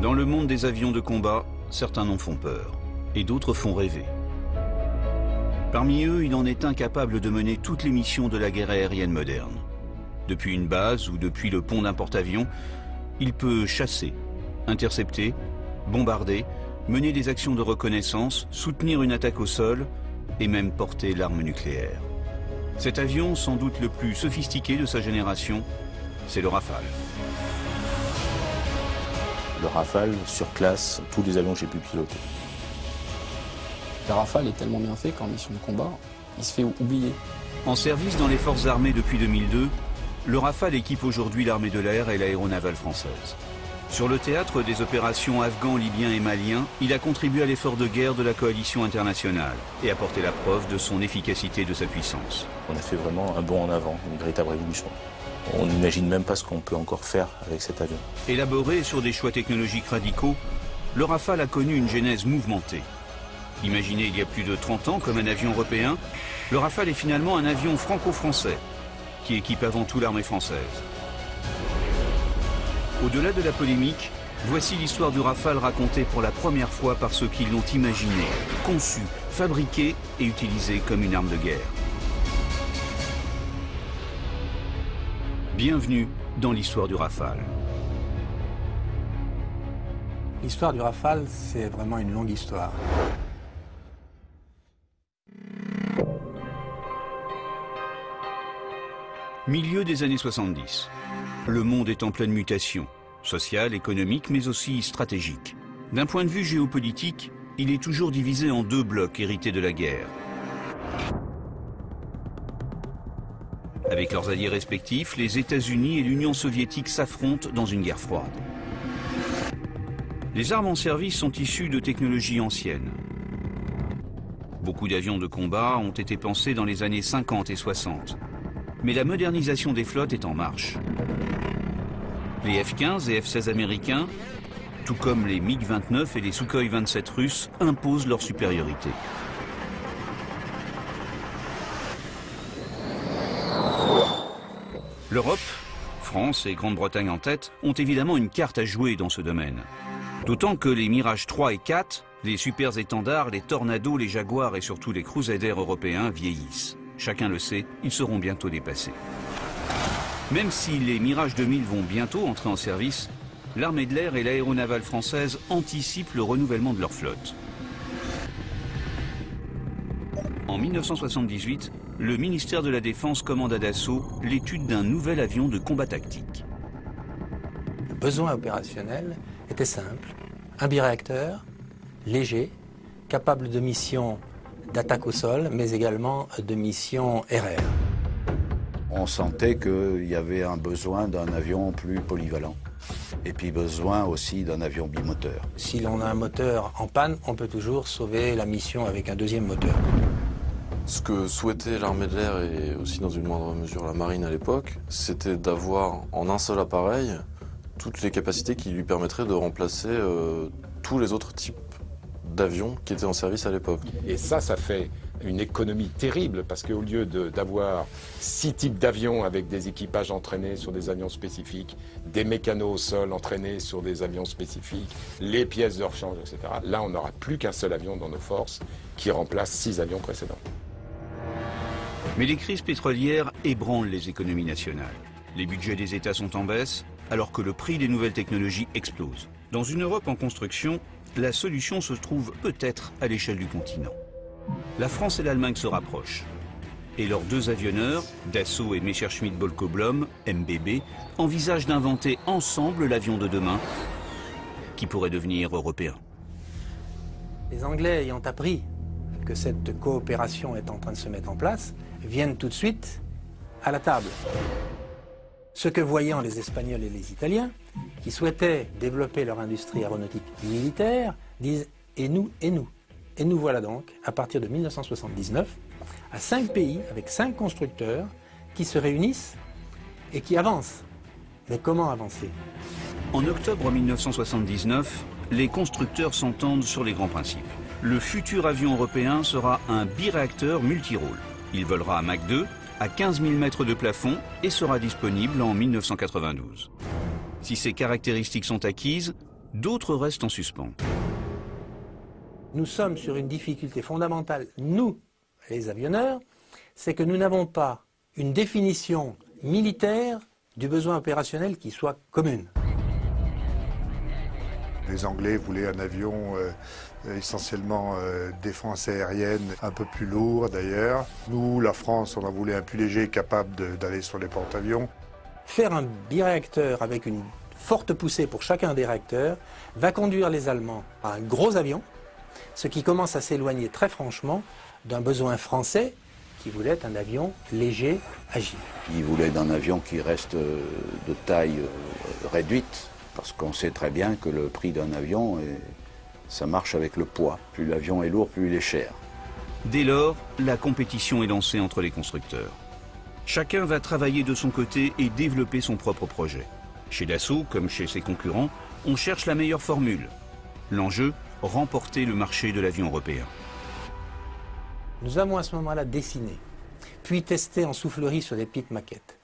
Dans le monde des avions de combat, certains noms font peur et d'autres font rêver. Parmi eux, il en est un capable de mener toutes les missions de la guerre aérienne moderne. Depuis une base ou depuis le pont d'un porte-avions, il peut chasser, intercepter, bombarder, mener des actions de reconnaissance, soutenir une attaque au sol et même porter l'arme nucléaire. Cet avion, sans doute le plus sophistiqué de sa génération, c'est le Rafale. Le Rafale surclasse tous les avions que j'ai pu piloter. Le Rafale est tellement bien fait qu'en mission de combat, il se fait oublier. En service dans les forces armées depuis 2002, le Rafale équipe aujourd'hui l'armée de l'air et l'aéronavale française. Sur le théâtre des opérations afghans, libyens et maliens, il a contribué à l'effort de guerre de la coalition internationale et apporté la preuve de son efficacité et de sa puissance. On a fait vraiment un bond en avant, une véritable révolution. On n'imagine même pas ce qu'on peut encore faire avec cet avion. Élaboré sur des choix technologiques radicaux, le Rafale a connu une genèse mouvementée. Imaginé il y a plus de 30 ans comme un avion européen, le Rafale est finalement un avion franco-français qui équipe avant tout l'armée française. Au-delà de la polémique, voici l'histoire du Rafale racontée pour la première fois par ceux qui l'ont imaginé, conçu, fabriqué et utilisé comme une arme de guerre. Bienvenue dans l'histoire du Rafale. L'histoire du Rafale, c'est vraiment une longue histoire. Milieu des années 70. Le monde est en pleine mutation, sociale, économique, mais aussi stratégique. D'un point de vue géopolitique, il est toujours divisé en deux blocs hérités de la guerre. Avec leurs alliés respectifs, les États-Unis et l'Union soviétique s'affrontent dans une guerre froide. Les armes en service sont issues de technologies anciennes. Beaucoup d'avions de combat ont été pensés dans les années 50 et 60. Mais la modernisation des flottes est en marche. Les F-15 et F-16 américains, tout comme les MiG-29 et les Sukhoi 27 russes, imposent leur supériorité. L'Europe, France et Grande-Bretagne en tête, ont évidemment une carte à jouer dans ce domaine. D'autant que les Mirage 3 et 4, les super étendards, les Tornados, les Jaguars et surtout les Crusaders européens vieillissent. Chacun le sait, ils seront bientôt dépassés. Même si les Mirage 2000 vont bientôt entrer en service, l'armée de l'air et l'aéronavale française anticipent le renouvellement de leur flotte. En 1978, le ministère de la Défense commande à Dassault l'étude d'un nouvel avion de combat tactique. Le besoin opérationnel était simple. Un biréacteur, léger, capable de missions d'attaque au sol, mais également de missions RR. On sentait qu'il y avait un besoin d'un avion plus polyvalent. Et puis besoin aussi d'un avion bimoteur. Si l'on a un moteur en panne, on peut toujours sauver la mission avec un deuxième moteur. Ce que souhaitait l'armée de l'air et aussi dans une moindre mesure la marine à l'époque, c'était d'avoir en un seul appareil toutes les capacités qui lui permettraient de remplacer tous les autres types d'avions qui étaient en service à l'époque. Et ça fait une économie terrible parce qu'au lieu d'avoir 6 types d'avions avec des équipages entraînés sur des avions spécifiques, des mécanos au sol entraînés sur des avions spécifiques, les pièces de rechange, etc., là on n'aura plus qu'un seul avion dans nos forces qui remplace 6 avions précédents. Mais les crises pétrolières ébranlent les économies nationales. Les budgets des États sont en baisse, alors que le prix des nouvelles technologies explose. Dans une Europe en construction, la solution se trouve peut-être à l'échelle du continent. La France et l'Allemagne se rapprochent. Et leurs deux avionneurs, Dassault et Messerschmitt Bölkow Blohm, MBB, envisagent d'inventer ensemble l'avion de demain qui pourrait devenir européen. Les Anglais ayant appris que cette coopération est en train de se mettre en place, viennent tout de suite à la table. Ce que voyant les Espagnols et les Italiens, qui souhaitaient développer leur industrie aéronautique militaire, disent « et nous, et nous ». Et nous voilà donc, à partir de 1979, à 5 pays, avec 5 constructeurs, qui se réunissent et qui avancent. Mais comment avancer? En octobre 1979, les constructeurs s'entendent sur les grands principes. Le futur avion européen sera un biréacteur multirôle. Il volera à Mach 2, à 15 000 mètres de plafond et sera disponible en 1992. Si ces caractéristiques sont acquises, D'autres restent en suspens. Nous sommes sur une difficulté fondamentale, nous, les avionneurs, c'est que nous n'avons pas une définition militaire du besoin opérationnel qui soit commune. Les Anglais voulaient un avion essentiellement défense aérienne, un peu plus lourd d'ailleurs. Nous, la France, on en voulait un plus léger, capable d'aller sur les porte-avions. Faire un biréacteur avec une forte poussée pour chacun des réacteurs va conduire les Allemands à un gros avion, ce qui commence à s'éloigner très franchement d'un besoin français qui voulait être un avion léger, agile. Ils voulaient un avion qui reste de taille réduite, parce qu'on sait très bien que le prix d'un avion, ça marche avec le poids. Plus l'avion est lourd, plus il est cher. Dès lors, la compétition est lancée entre les constructeurs. Chacun va travailler de son côté et développer son propre projet. Chez Dassault, comme chez ses concurrents, on cherche la meilleure formule. L'enjeu, remporter le marché de l'avion européen. Nous avons à ce moment-là dessiné, puis testé en soufflerie sur des petites maquettes.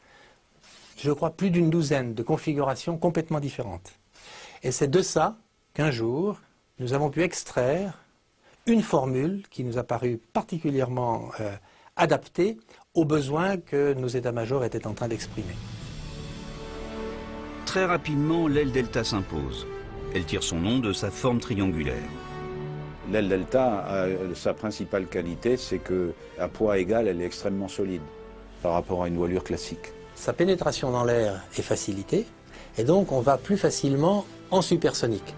Je crois plus d'une douzaine de configurations complètement différentes. Et c'est de ça qu'un jour, nous avons pu extraire une formule qui nous a paru particulièrement adaptée aux besoins que nos états-majors étaient en train d'exprimer. Très rapidement, l'aile Delta s'impose. Elle tire son nom de sa forme triangulaire. L'aile Delta, sa principale qualité, c'est qu'à poids égal, elle est extrêmement solide par rapport à une voilure classique. Sa pénétration dans l'air est facilitée, et donc on va plus facilement en supersonique.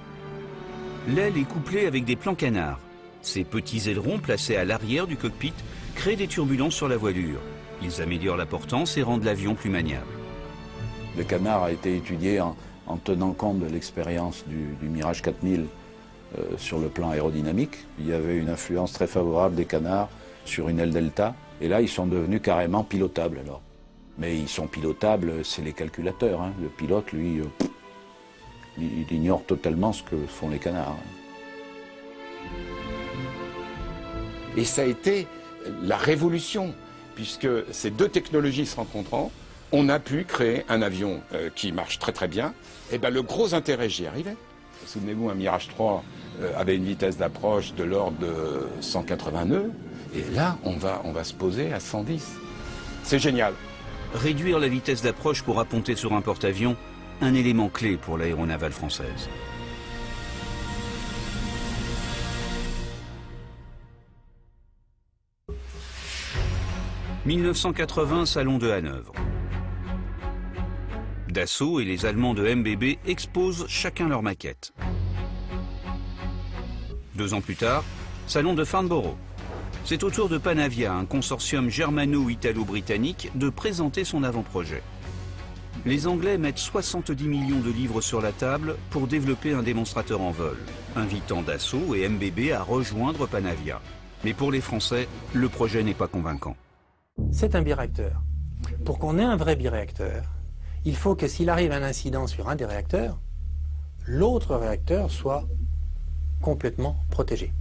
L'aile est couplée avec des plans canards. Ces petits ailerons placés à l'arrière du cockpit créent des turbulences sur la voilure. Ils améliorent la portance et rendent l'avion plus maniable. Le canard a été étudié en tenant compte de l'expérience du Mirage 4000 sur le plan aérodynamique. Il y avait une influence très favorable des canards sur une aile Delta, et là ils sont devenus carrément pilotables alors. Mais ils sont pilotables, c'est les calculateurs, hein. Le pilote, lui, il ignore totalement ce que font les canards. Et ça a été la révolution, puisque ces deux technologies se rencontrant, on a pu créer un avion qui marche très très bien. Et bien le gros intérêt, j'y arrivais. Souvenez-vous, un Mirage 3 avait une vitesse d'approche de l'ordre de 180 nœuds. Et là, on va se poser à 110. C'est génial. Réduire la vitesse d'approche pour apponter sur un porte-avions, un élément clé pour l'aéronavale française. « 1980, Salon de Hanovre. Dassault et les Allemands de MBB exposent chacun leur maquette. 2 ans plus tard, Salon de Farnborough. C'est au tour de Panavia, un consortium germano-italo-britannique, de présenter son avant-projet. Les Anglais mettent 70 millions de livres sur la table pour développer un démonstrateur en vol, invitant Dassault et MBB à rejoindre Panavia. Mais pour les Français, le projet n'est pas convaincant. C'est un biréacteur. Pour qu'on ait un vrai biréacteur, il faut que s'il arrive un incident sur un des réacteurs, l'autre réacteur soit complètement protégé.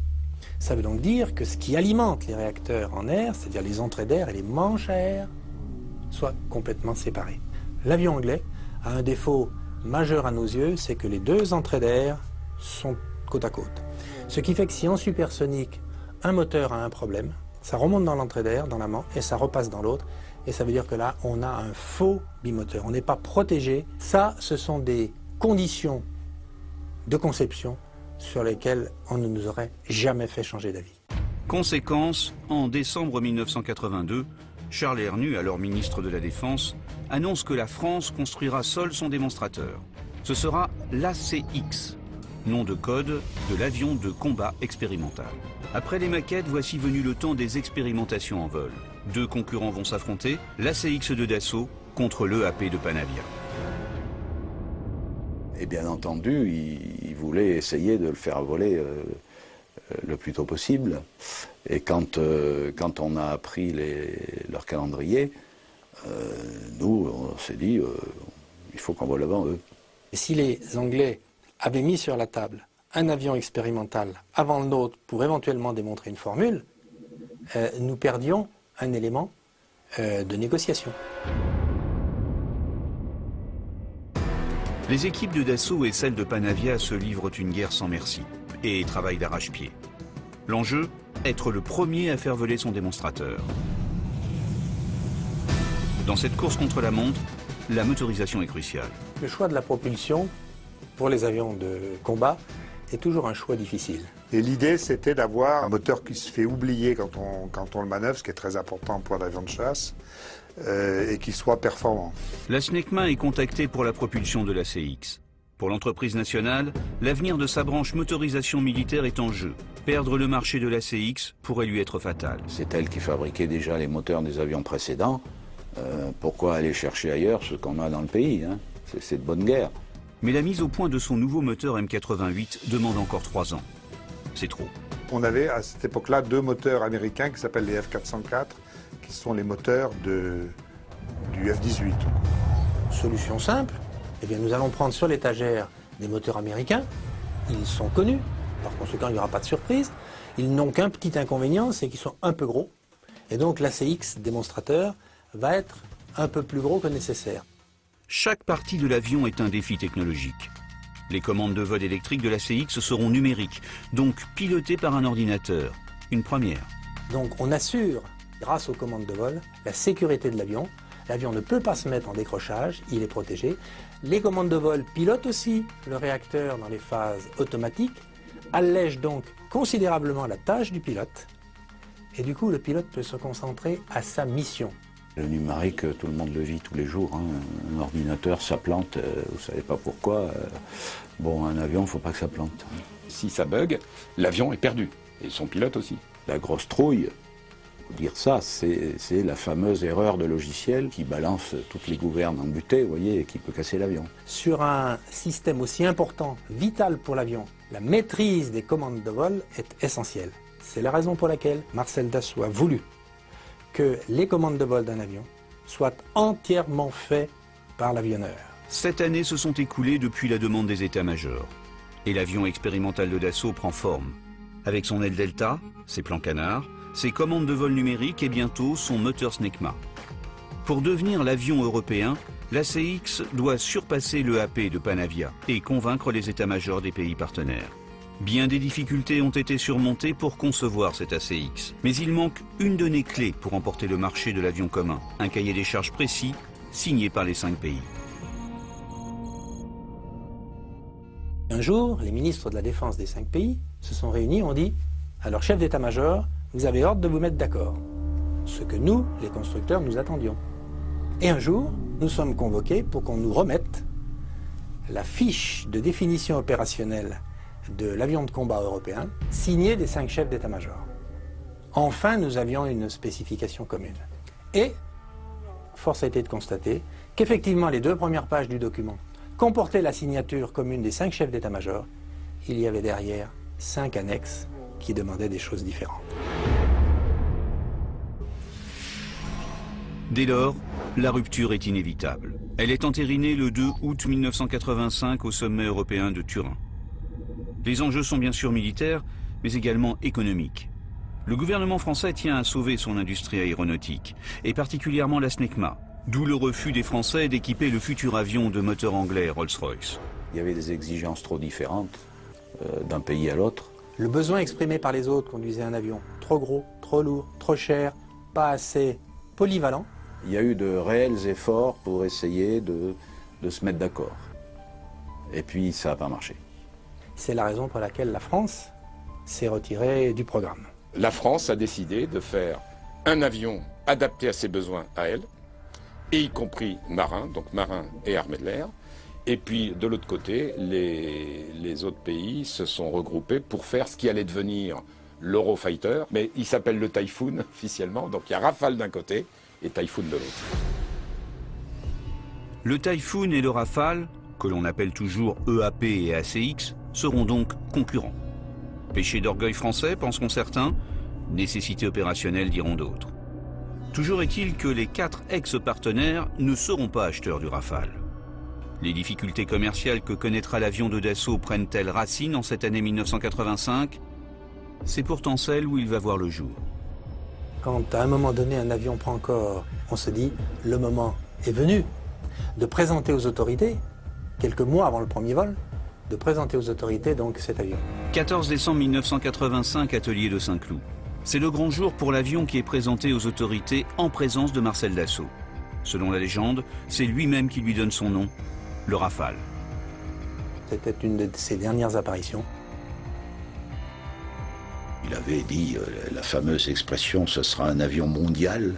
Ça veut donc dire que ce qui alimente les réacteurs en air, c'est-à-dire les entrées d'air et les manches à air, soient complètement séparés. L'avion anglais a un défaut majeur à nos yeux, c'est que les 2 entrées d'air sont côte à côte. Ce qui fait que si en supersonique, un moteur a un problème, ça remonte dans l'entrée d'air, dans l'amont, et ça repasse dans l'autre. Et ça veut dire que là, on a un faux bimoteur. On n'est pas protégé. Ça, ce sont des conditions de conception sur lesquelles on ne nous aurait jamais fait changer d'avis. Conséquence, en décembre 1982, Charles Hernu, alors ministre de la Défense, annonce que la France construira seule son démonstrateur. Ce sera l'ACX, nom de code de l'avion de combat expérimental. Après les maquettes, voici venu le temps des expérimentations en vol. 2 concurrents vont s'affronter, l'ACX de Dassault contre l'EAP de Panavia. Et bien entendu, ils voulaient essayer de le faire voler le plus tôt possible. Et quand on a appris leur calendrier, nous, on s'est dit, il faut qu'on vole avant eux. Et si les Anglais avaient mis sur la table un avion expérimental avant le nôtre pour éventuellement démontrer une formule, nous perdions un élément de négociation. Les équipes de Dassault et celles de Panavia se livrent une guerre sans merci et travaillent d'arrache-pied. L'enjeu, être le premier à faire voler son démonstrateur. Dans cette course contre la montre, la motorisation est cruciale. Le choix de la propulsion pour les avions de combat est toujours un choix difficile. Et l'idée, c'était d'avoir un moteur qui se fait oublier quand on le manœuvre, ce qui est très important pour un avion de chasse, et qui soit performant. La SNECMA est contactée pour la propulsion de l'ACX. Pour l'entreprise nationale, l'avenir de sa branche motorisation militaire est en jeu. Perdre le marché de l'ACX pourrait lui être fatal. C'est elle qui fabriquait déjà les moteurs des avions précédents. Pourquoi aller chercher ailleurs ce qu'on a dans le pays, hein? C'est de bonne guerre. Mais la mise au point de son nouveau moteur M88 demande encore 3 ans. C'est trop. On avait à cette époque-là 2 moteurs américains qui s'appellent les F404, qui sont les moteurs du F-18. Solution simple, eh bien nous allons prendre sur l'étagère des moteurs américains. Ils sont connus, par conséquent il n'y aura pas de surprise. Ils n'ont qu'un petit inconvénient, c'est qu'ils sont un peu gros. Et donc l'ACX démonstrateur va être un peu plus gros que nécessaire. Chaque partie de l'avion est un défi technologique. Les commandes de vol électriques de l'ACX seront numériques, donc pilotées par un ordinateur. Une première. Donc on assure, grâce aux commandes de vol, la sécurité de l'avion. L'avion ne peut pas se mettre en décrochage, il est protégé. Les commandes de vol pilotent aussi le réacteur dans les phases automatiques, allègent donc considérablement la tâche du pilote. Et du coup, le pilote peut se concentrer à sa mission. Le numérique, tout le monde le vit tous les jours, hein. Un ordinateur, ça plante, vous savez pas pourquoi. Bon, un avion, il ne faut pas que ça plante. Si ça bug, l'avion est perdu. Et son pilote aussi. La grosse trouille, pour dire ça, c'est la fameuse erreur de logiciel qui balance toutes les gouvernes en butée, vous voyez, et qui peut casser l'avion. Sur un système aussi important, vital pour l'avion, la maîtrise des commandes de vol est essentielle. C'est la raison pour laquelle Marcel Dassault a voulu que les commandes de vol d'un avion soient entièrement faites par l'avionneur. 7 années se sont écoulées depuis la demande des états-majors. Et l'avion expérimental de Dassault prend forme. Avec son aile Delta, ses plans canards, ses commandes de vol numériques et bientôt son moteur SNECMA. Pour devenir l'avion européen, l'ACX doit surpasser le AP de Panavia et convaincre les états-majors des pays partenaires. Bien des difficultés ont été surmontées pour concevoir cet ACX. Mais il manque une donnée clé pour emporter le marché de l'avion commun. Un cahier des charges précis, signé par les 5 pays. Un jour, les ministres de la Défense des 5 pays se sont réunis et ont dit « Alors, chef d'état-major, vous avez ordre de vous mettre d'accord. » Ce que nous, les constructeurs, nous attendions. Et un jour, nous sommes convoqués pour qu'on nous remette la fiche de définition opérationnelle de l'avion de combat européen, signé des 5 chefs d'état-major. Enfin, nous avions une spécification commune. Et, force a été de constater qu'effectivement, les 2 premières pages du document comportaient la signature commune des 5 chefs d'état-major. Il y avait derrière 5 annexes qui demandaient des choses différentes. Dès lors, la rupture est inévitable. Elle est entérinée le 2 août 1985 au sommet européen de Turin. Les enjeux sont bien sûr militaires, mais également économiques. Le gouvernement français tient à sauver son industrie aéronautique, et particulièrement la SNECMA, d'où le refus des Français d'équiper le futur avion de moteur anglais Rolls-Royce. Il y avait des exigences trop différentes d'un pays à l'autre. Le besoin exprimé par les autres conduisait un avion trop gros, trop lourd, trop cher, pas assez polyvalent. Il y a eu de réels efforts pour essayer de se mettre d'accord. Et puis ça n'a pas marché. C'est la raison pour laquelle la France s'est retirée du programme. La France a décidé de faire un avion adapté à ses besoins à elle, et y compris marin, donc marin et armée de l'air. Et puis de l'autre côté, les autres pays se sont regroupés pour faire ce qui allait devenir l'Eurofighter, mais il s'appelle le Typhoon officiellement, donc il y a Rafale d'un côté et Typhoon de l'autre. Le Typhoon et le Rafale, que l'on appelle toujours EAP et ACX, seront donc concurrents. Péché d'orgueil français, penseront certains, nécessité opérationnelle diront d'autres. Toujours est-il que les 4 ex-partenaires ne seront pas acheteurs du Rafale. Les difficultés commerciales que connaîtra l'avion de Dassault prennent-elles racine en cette année 1985 ? C'est pourtant celle où il va voir le jour. Quand à un moment donné un avion prend corps, on se dit le moment est venu de présenter aux autorités quelques mois avant le premier vol, de présenter aux autorités donc cet avion. 14 décembre 1985, atelier de Saint-Cloud. C'est le grand jour pour l'avion qui est présenté aux autorités en présence de Marcel Dassault. Selon la légende, c'est lui-même qui lui donne son nom, le Rafale. C'était une de ses dernières apparitions. Il avait dit la fameuse expression « ce sera un avion mondial ».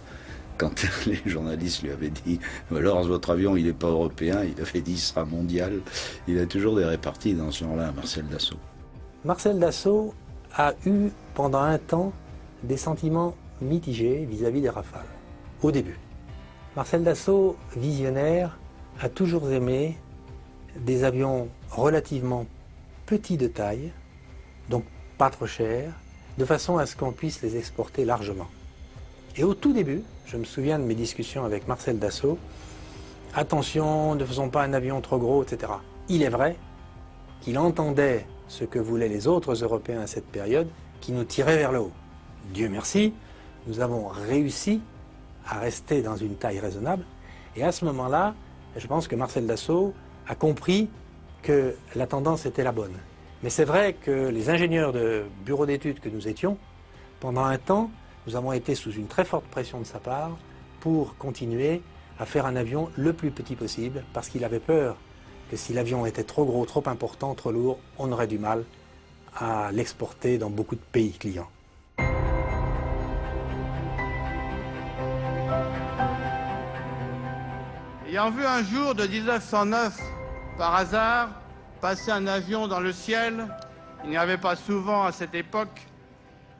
Quand les journalistes lui avaient dit « alors votre avion il n'est pas européen », il avait dit « il sera mondial ». Il a toujours des réparties dans ce genre-là, Marcel Dassault. Marcel Dassault a eu pendant un temps des sentiments mitigés vis-à-vis des Rafales, au début. Marcel Dassault, visionnaire, a toujours aimé des avions relativement petits de taille, donc pas trop chers, de façon à ce qu'on puisse les exporter largement. Et au tout début, je me souviens de mes discussions avec Marcel Dassault, attention, ne faisons pas un avion trop gros, etc. Il est vrai qu'il entendait ce que voulaient les autres Européens à cette période, qui nous tirait vers le haut. Dieu merci, nous avons réussi à rester dans une taille raisonnable, et à ce moment-là, je pense que Marcel Dassault a compris que la tendance était la bonne. Mais c'est vrai que les ingénieurs de bureau d'études que nous étions, pendant un temps, nous avons été sous une très forte pression de sa part pour continuer à faire un avion le plus petit possible, parce qu'il avait peur que si l'avion était trop gros, trop important, trop lourd, on aurait du mal à l'exporter dans beaucoup de pays clients. Ayant vu un jour de 1909, par hasard, passer un avion dans le ciel, il n'y avait pas souvent à cette époque,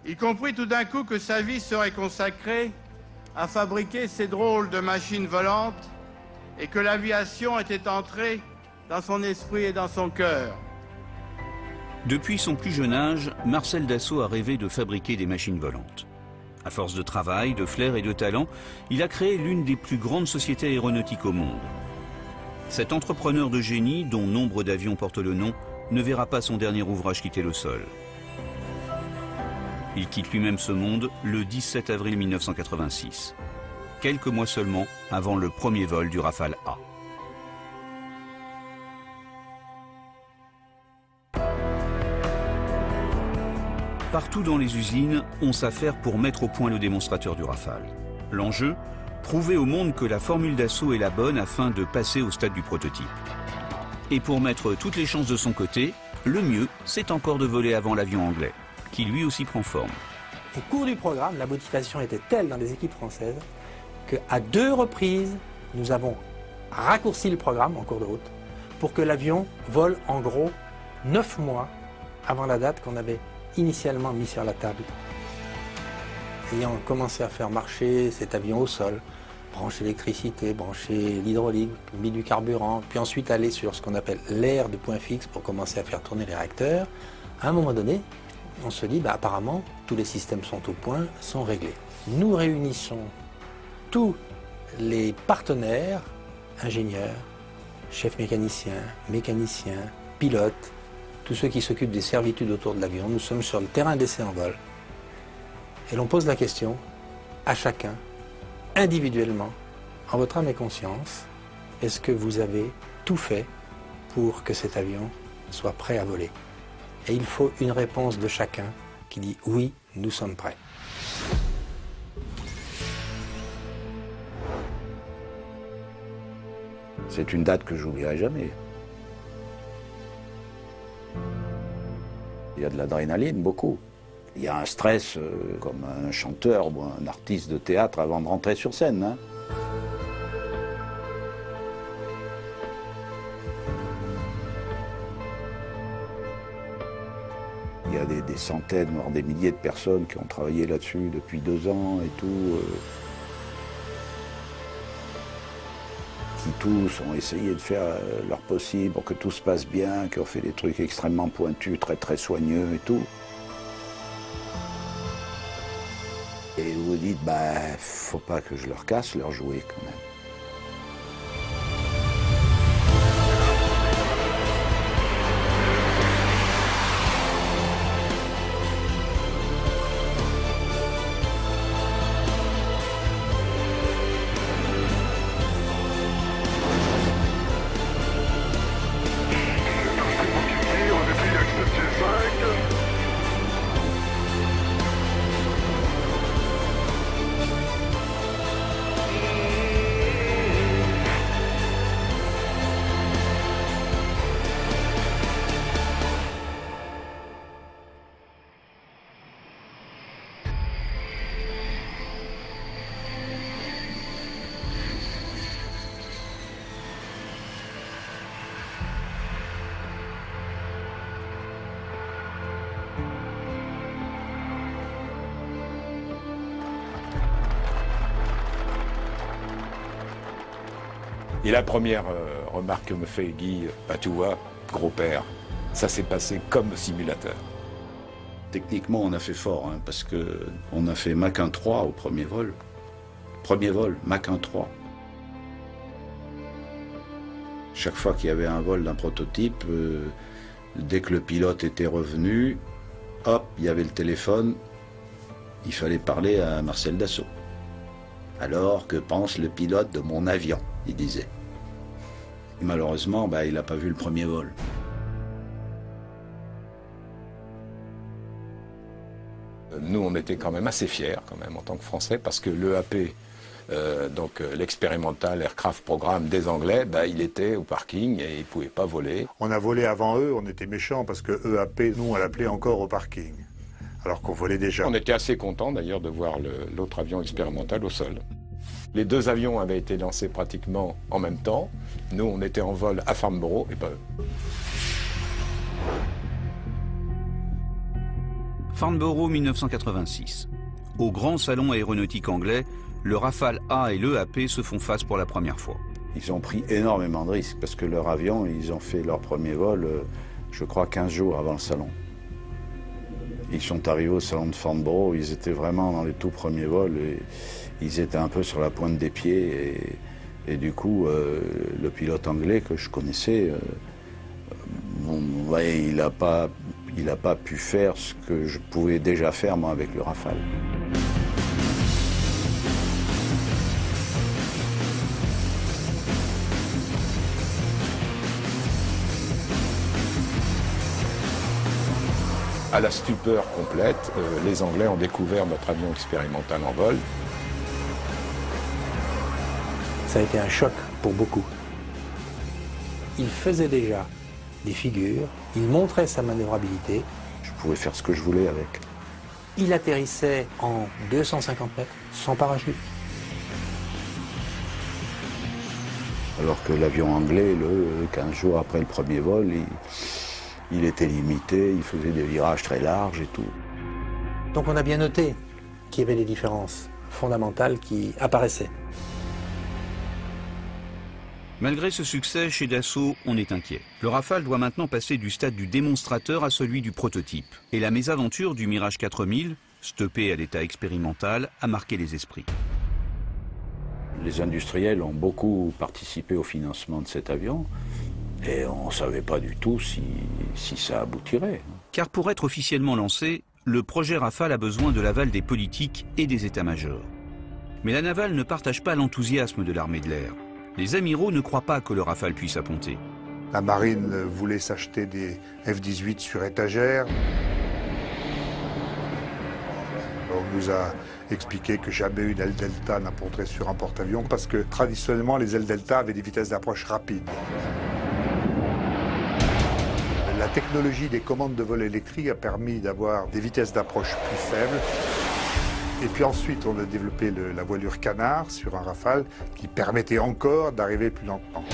il comprit tout d'un coup que sa vie serait consacrée à fabriquer ces drôles de machines volantes et que l'aviation était entrée dans son esprit et dans son cœur. Depuis son plus jeune âge, Marcel Dassault a rêvé de fabriquer des machines volantes. À force de travail, de flair et de talent, il a créé l'une des plus grandes sociétés aéronautiques au monde. Cet entrepreneur de génie, dont nombre d'avions portent le nom, ne verra pas son dernier ouvrage quitter le sol. Il quitte lui-même ce monde le 17 avril 1986, quelques mois seulement avant le premier vol du Rafale A. Partout dans les usines, on s'affaire pour mettre au point le démonstrateur du Rafale. L'enjeu, prouver au monde que la formule Dassault est la bonne afin de passer au stade du prototype. Et pour mettre toutes les chances de son côté, le mieux, c'est encore de voler avant l'avion anglais, qui lui aussi prend forme. Au cours du programme, la motivation était telle dans les équipes françaises qu'à 2 reprises, nous avons raccourci le programme en cours de route pour que l'avion vole en gros 9 mois avant la date qu'on avait initialement mis sur la table. Ayant commencé à faire marcher cet avion au sol, brancher l'électricité, brancher l'hydraulique, mis du carburant, puis ensuite aller sur ce qu'on appelle l'air de point fixe pour commencer à faire tourner les réacteurs, à un moment donné, on se dit, apparemment, tous les systèmes sont au point, sont réglés. Nous réunissons tous les partenaires, ingénieurs, chefs mécaniciens, pilotes, tous ceux qui s'occupent des servitudes autour de l'avion. Nous sommes sur le terrain d'essai en vol. Et l'on pose la question à chacun, individuellement, en votre âme et conscience, est-ce que vous avez tout fait pour que cet avion soit prêt à voler? Et il faut une réponse de chacun qui dit oui, nous sommes prêts. C'est une date que je n'oublierai jamais. Il y a de l'adrénaline, beaucoup. Il y a un stress comme un chanteur ou un artiste de théâtre avant de rentrer sur scène. Hein. Il y a des centaines, voire des milliers de personnes qui ont travaillé là-dessus depuis 2 ans et tout. Qui tous ont essayé de faire leur possible pour que tout se passe bien, qui ont fait des trucs extrêmement pointus, très soigneux et tout. Et vous vous dites, faut pas que je leur casse leur jouet quand même. Et la première remarque que me fait Guy, bah tu vois, gros-père, ça s'est passé comme simulateur. Techniquement, on a fait fort, hein, parce qu'on a fait Mach 1.3 au premier vol. Premier vol, Mach 1.3. Chaque fois qu'il y avait un vol d'un prototype, dès que le pilote était revenu, hop, il y avait le téléphone, il fallait parler à Marcel Dassault. Alors, que pense le pilote de mon avion, il disait. Et malheureusement, bah, il n'a pas vu le premier vol. Nous, on était quand même assez fiers, quand même, en tant que Français, parce que l'EAP, donc l'expérimental Aircraft Programme des Anglais, bah, il était au parking et il ne pouvait pas voler. On a volé avant eux, on était méchants parce que EAP, nous, on l'appelait encore au parking, alors qu'on volait déjà. On était assez contents, d'ailleurs, de voir l'autre avion expérimental au sol. Les deux avions avaient été lancés pratiquement en même temps. Nous, on était en vol à Farnborough et pas eux. Farnborough 1986. Au grand salon aéronautique anglais, le Rafale A et l'EAP se font face pour la première fois. Ils ont pris énormément de risques parce que leur avion, ils ont fait leur premier vol, je crois, 15 jours avant le salon. Ils sont arrivés au salon de Farnborough, ils étaient vraiment dans les tout premiers vols et ils étaient un peu sur la pointe des pieds. Et du coup, le pilote anglais que je connaissais, ouais, il n'a pas pu faire ce que je pouvais déjà faire, moi, avec le Rafale. À la stupeur complète, les Anglais ont découvert notre avion expérimental en vol. Ça a été un choc pour beaucoup. Il faisait déjà des figures, il montrait sa manœuvrabilité. Je pouvais faire ce que je voulais avec. Il atterrissait en 250 mètres, sans parachute. Alors que l'avion anglais, 15 jours après le premier vol, il était limité, il faisait des virages très larges et tout. Donc on a bien noté qu'il y avait des différences fondamentales qui apparaissaient. Malgré ce succès, chez Dassault, on est inquiet. Le Rafale doit maintenant passer du stade du démonstrateur à celui du prototype. Et la mésaventure du Mirage 4000, stoppé à l'état expérimental, a marqué les esprits. Les industriels ont beaucoup participé au financement de cet avion et on ne savait pas du tout si ça aboutirait. Car pour être officiellement lancé, le projet Rafale a besoin de l'aval des politiques et des états-majors. Mais la navale ne partage pas l'enthousiasme de l'armée de l'air. Les amiraux ne croient pas que le Rafale puisse apponter. La marine voulait s'acheter des F-18 sur étagère. On nous a expliqué que jamais une aile delta n'apponterait sur un porte-avions parce que traditionnellement les ailes delta avaient des vitesses d'approche rapides. La technologie des commandes de vol électriques a permis d'avoir des vitesses d'approche plus faibles. Et puis ensuite, on a développé la voilure canard sur un Rafale qui permettait encore d'arriver plus lentement.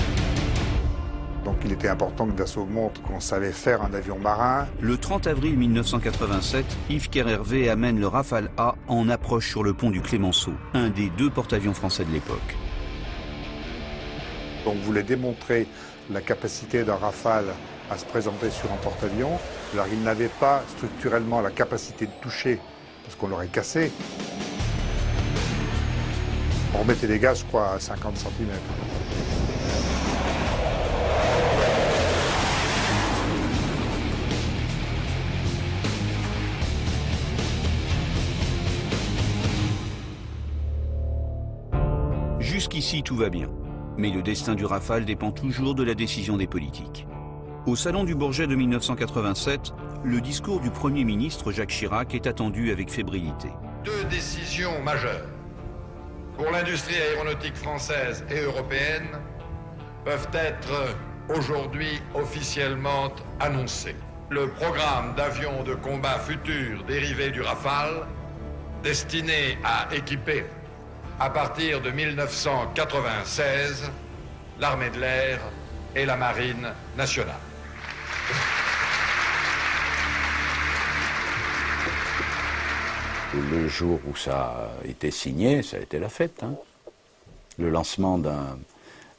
Donc il était important que Dassault montre qu'on savait faire un avion marin. Le 30 avril 1987, Yves Kerhervé amène le Rafale A en approche sur le pont du Clémenceau, un des deux porte-avions français de l'époque. On voulait démontrer la capacité d'un Rafale à se présenter sur un porte-avions. Alors il n'avait pas structurellement la capacité de toucher parce qu'on l'aurait cassé. On remettait les gaz, je crois, à 50 cm. Jusqu'ici, tout va bien. Mais le destin du Rafale dépend toujours de la décision des politiques. Au Salon du Bourget de 1987, le discours du Premier ministre Jacques Chirac est attendu avec fébrilité. Deux décisions majeures pour l'industrie aéronautique française et européenne peuvent être aujourd'hui officiellement annoncées. Le programme d'avions de combat futurs dérivés du Rafale, destiné à équiper, à partir de 1996, l'armée de l'air et la marine nationale. Le jour où ça a été signé, ça a été la fête. Hein. Le lancement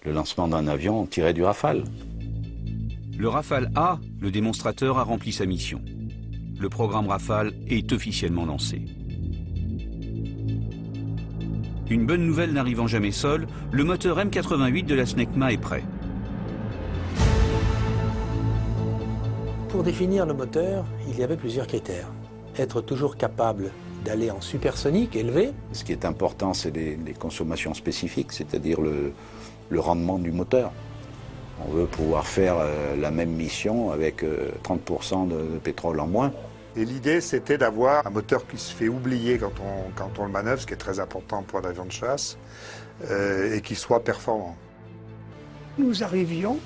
le lancement d'un avion tiré du Rafale. Le Rafale A, le démonstrateur, a rempli sa mission. Le programme Rafale est officiellement lancé. Une bonne nouvelle n'arrivant jamais seule, le moteur M88 de la Snecma est prêt. Pour définir le moteur, il y avait plusieurs critères. Être toujours capable d'aller en supersonique élevé. Ce qui est important, c'est les consommations spécifiques, c'est-à-dire le rendement du moteur. On veut pouvoir faire la même mission avec 30% de pétrole en moins. Et l'idée, c'était d'avoir un moteur qui se fait oublier quand on le manœuvre, ce qui est très important pour un avion de chasse, et qui soit performant. Nous arrivions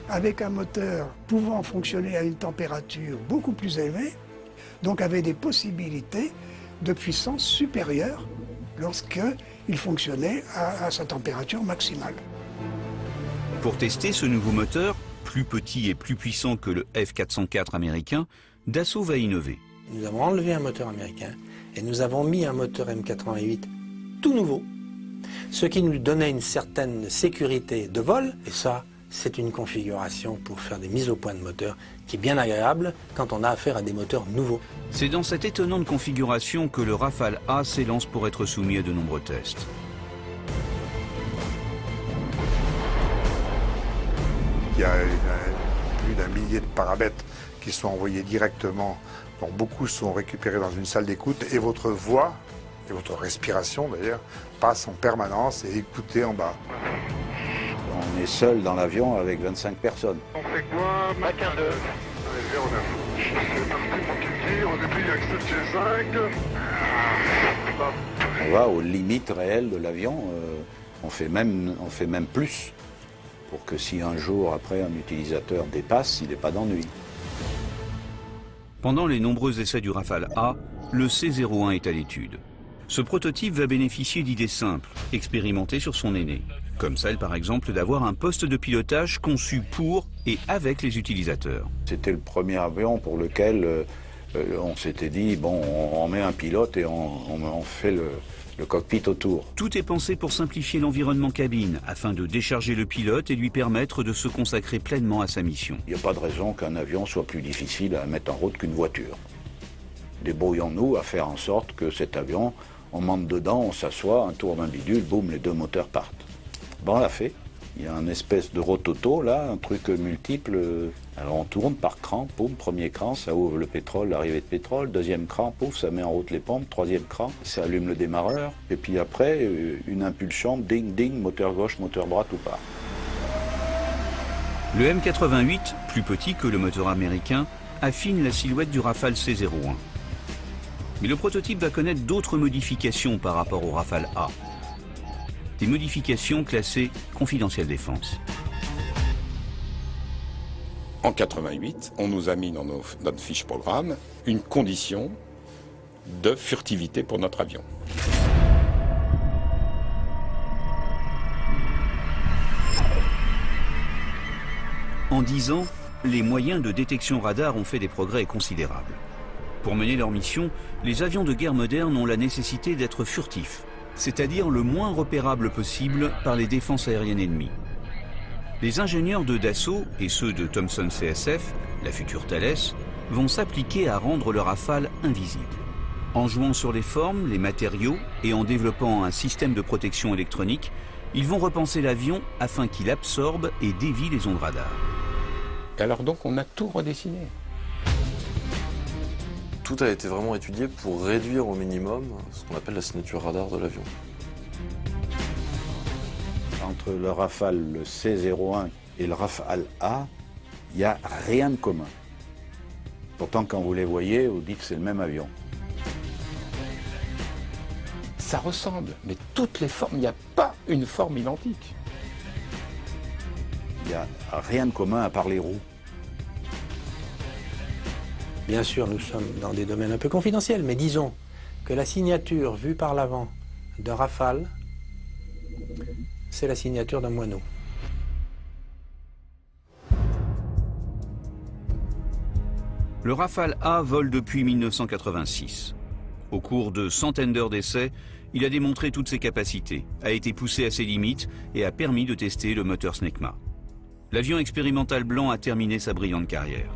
avec un moteur pouvant fonctionner à une température beaucoup plus élevée, donc avec des possibilités de puissance supérieure lorsqu'il fonctionnait à sa température maximale. Pour tester ce nouveau moteur, plus petit et plus puissant que le F404 américain, Dassault va innover. Nous avons enlevé un moteur américain et nous avons mis un moteur M88 tout nouveau, ce qui nous donnait une certaine sécurité de vol. Et ça, c'est une configuration pour faire des mises au point de moteur qui est bien agréable quand on a affaire à des moteurs nouveaux. C'est dans cette étonnante configuration que le Rafale A s'élance pour être soumis à de nombreux tests. Il y a plus d'1 millier de paramètres qui sont envoyés directement, dont beaucoup sont récupérés dans une salle d'écoute, et votre voix, et votre respiration d'ailleurs, passe en permanence et écoutée en bas. On est seul dans l'avion avec 25 personnes. On fait quoi? Mac 1 2. Allez, 09. C'est parti, mon kiki, au début il y a que 7 G5. On va aux limites réelles de l'avion, on fait même plus, pour que si un jour après un utilisateur dépasse, il n'ait pas d'ennui. Pendant les nombreux essais du Rafale A, le C-01 est à l'étude. Ce prototype va bénéficier d'idées simples, expérimentées sur son aîné, comme celle par exemple d'avoir un poste de pilotage conçu pour et avec les utilisateurs. C'était le premier avion pour lequel on s'était dit, bon, on met un pilote et on fait le cockpit autour. Tout est pensé pour simplifier l'environnement cabine, afin de décharger le pilote et lui permettre de se consacrer pleinement à sa mission. Il n'y a pas de raison qu'un avion soit plus difficile à mettre en route qu'une voiture. Débrouillons-nous à faire en sorte que cet avion, on monte dedans, on s'assoit, un tour d'un bidule, boum, les deux moteurs partent. Bon, on l'a fait. Il y a un espèce de rototo, là, un truc multiple. Alors on tourne par cran, boum, premier cran, ça ouvre le pétrole, l'arrivée de pétrole. Deuxième cran, pouf, ça met en route les pompes. Troisième cran, ça allume le démarreur. Et puis après, une impulsion, ding, ding, moteur gauche, moteur droite ou pas. Le M88, plus petit que le moteur américain, affine la silhouette du Rafale C-01. Mais le prototype va connaître d'autres modifications par rapport au Rafale A. Des modifications classées confidentielles défense. En 88, on nous a mis dans notre fiche programme une condition de furtivité pour notre avion. En 10 ans, les moyens de détection radar ont fait des progrès considérables. Pour mener leur mission, les avions de guerre modernes ont la nécessité d'être furtifs, c'est-à-dire le moins repérable possible par les défenses aériennes ennemies. Les ingénieurs de Dassault et ceux de Thomson CSF, la future Thales, vont s'appliquer à rendre le Rafale invisible. En jouant sur les formes, les matériaux et en développant un système de protection électronique, ils vont repenser l'avion afin qu'il absorbe et dévie les ondes radar. Et alors donc on a tout redessiné. Tout a été vraiment étudié pour réduire au minimum ce qu'on appelle la signature radar de l'avion. Entre le Rafale, le C-01 et le Rafale A, il n'y a rien de commun. Pourtant, quand vous les voyez, vous dites que c'est le même avion. Ça ressemble, mais toutes les formes, il n'y a pas une forme identique. Il n'y a rien de commun à part les roues. Bien sûr, nous sommes dans des domaines un peu confidentiels, mais disons que la signature vue par l'avant d'un Rafale, c'est la signature d'un moineau. Le Rafale A vole depuis 1986. Au cours de centaines d'heures d'essais, il a démontré toutes ses capacités, a été poussé à ses limites et a permis de tester le moteur Snecma. L'avion expérimental blanc a terminé sa brillante carrière.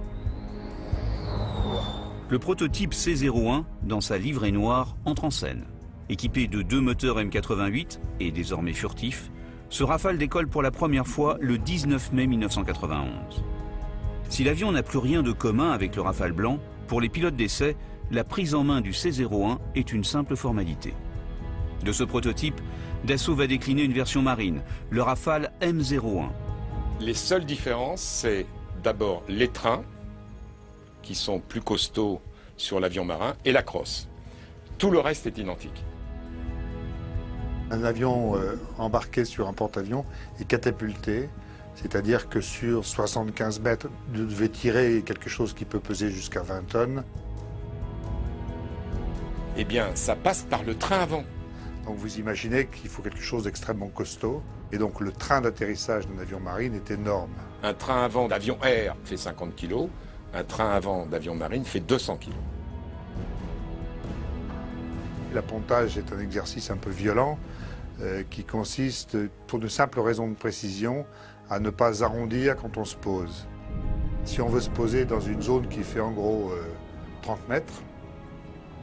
Le prototype C-01, dans sa livrée noire, entre en scène. Équipé de 2 moteurs M88 et désormais furtifs, ce Rafale décolle pour la première fois le 19 mai 1991. Si l'avion n'a plus rien de commun avec le Rafale blanc, pour les pilotes d'essai, la prise en main du C-01 est une simple formalité. De ce prototype, Dassault va décliner une version marine, le Rafale M01. Les seules différences, c'est d'abord les trains, qui sont plus costauds sur l'avion marin, et la crosse. Tout le reste est identique. Un avion embarqué sur un porte-avions est catapulté, c'est-à-dire que sur 75 mètres, vous devez tirer quelque chose qui peut peser jusqu'à 20 tonnes. Eh bien, ça passe par le train avant. Donc vous imaginez qu'il faut quelque chose d'extrêmement costaud. Et donc le train d'atterrissage d'un avion marine est énorme. Un train avant d'avion air fait 50 kg, un train avant d'avion marine fait 200 kg. L'appontage est un exercice un peu violent qui consiste, pour de simples raisons de précision, à ne pas arrondir quand on se pose. Si on veut se poser dans une zone qui fait en gros 30 mètres,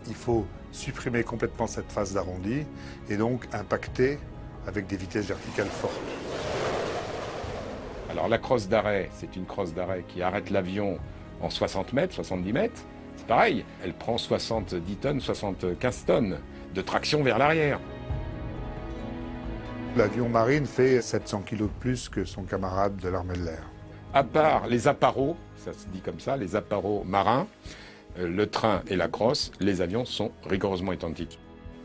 il faut supprimer complètement cette phase d'arrondi et donc impacter avec des vitesses verticales fortes. Alors la crosse d'arrêt, c'est une crosse d'arrêt qui arrête l'avion en 60 mètres, 70 mètres. C'est pareil, elle prend 70 tonnes, 75 tonnes de traction vers l'arrière. L'avion marine fait 700 kg de plus que son camarade de l'armée de l'air. À part les appareaux, ça se dit comme ça, les appareaux marins, le train et la crosse, les avions sont rigoureusement identiques.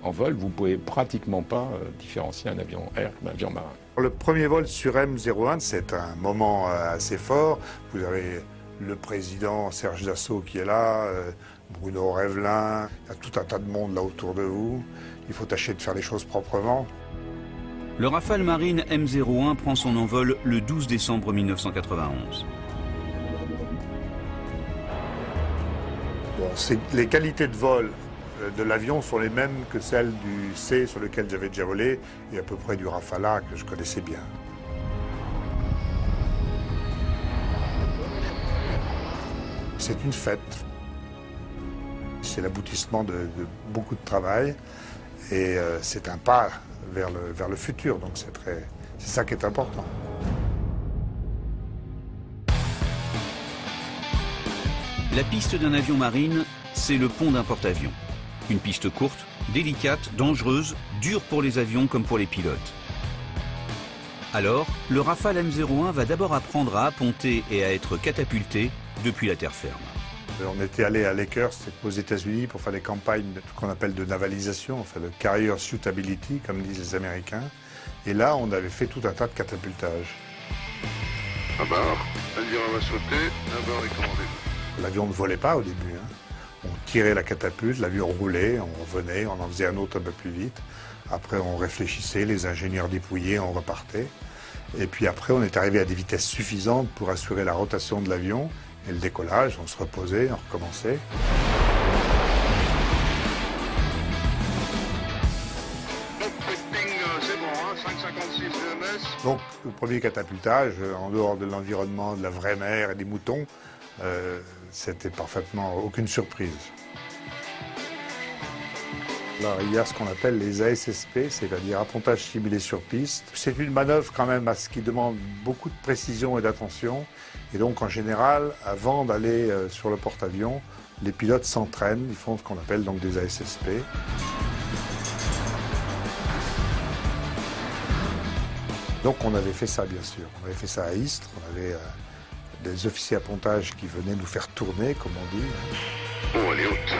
En vol, vous ne pouvez pratiquement pas différencier un avion air d'un avion marin. Le premier vol sur M01, c'est un moment assez fort. Vous avez le président Serge Dassault qui est là, Bruno Revlin, il y a tout un tas de monde là autour de vous. Il faut tâcher de faire les choses proprement. Le Rafale Marine M01 prend son envol le 12 décembre 1991. Bon, les qualités de vol de l'avion sont les mêmes que celles du C sur lequel j'avais déjà volé et à peu près du Rafale A que je connaissais bien. C'est une fête. C'est l'aboutissement de beaucoup de travail et c'est un pas vers le futur, donc c'est ça qui est important. La piste d'un avion marine, c'est le pont d'un porte-avions. Une piste courte, délicate, dangereuse, dure pour les avions comme pour les pilotes. Alors, le Rafale M01 va d'abord apprendre à apponter et à être catapulté depuis la terre ferme. On était allé à Lakehurst aux États-Unis pour faire des campagnes de ce qu'on appelle de navalisation, enfin de carrier suitability, comme disent les Américains. Et là, on avait fait tout un tas de catapultage. À bord, Elvira va sauter, à bord est commandé. L'avion ne volait pas au début. On tirait la catapulte, l'avion roulait, on revenait, on en faisait un autre un peu plus vite. Après, on réfléchissait, les ingénieurs dépouillaient, on repartait. Et puis après, on est arrivé à des vitesses suffisantes pour assurer la rotation de l'avion et le décollage. On se reposait, on recommençait. C'est bon, 5,56 EMS. Donc, le premier catapultage, en dehors de l'environnement, de la vraie mer et des moutons, c'était parfaitement aucune surprise. Alors, il y a ce qu'on appelle les ASSP, c'est-à-dire appontage simulé sur piste. C'est une manœuvre quand même qui demande beaucoup de précision et d'attention. Et donc, en général, avant d'aller sur le porte-avions, les pilotes s'entraînent, ils font ce qu'on appelle donc des ASSP. Donc, on avait fait ça, bien sûr. On avait fait ça à Istres. On avait des officiers à pontage qui venaient nous faire tourner, comme on dit. Oh, elle est haute.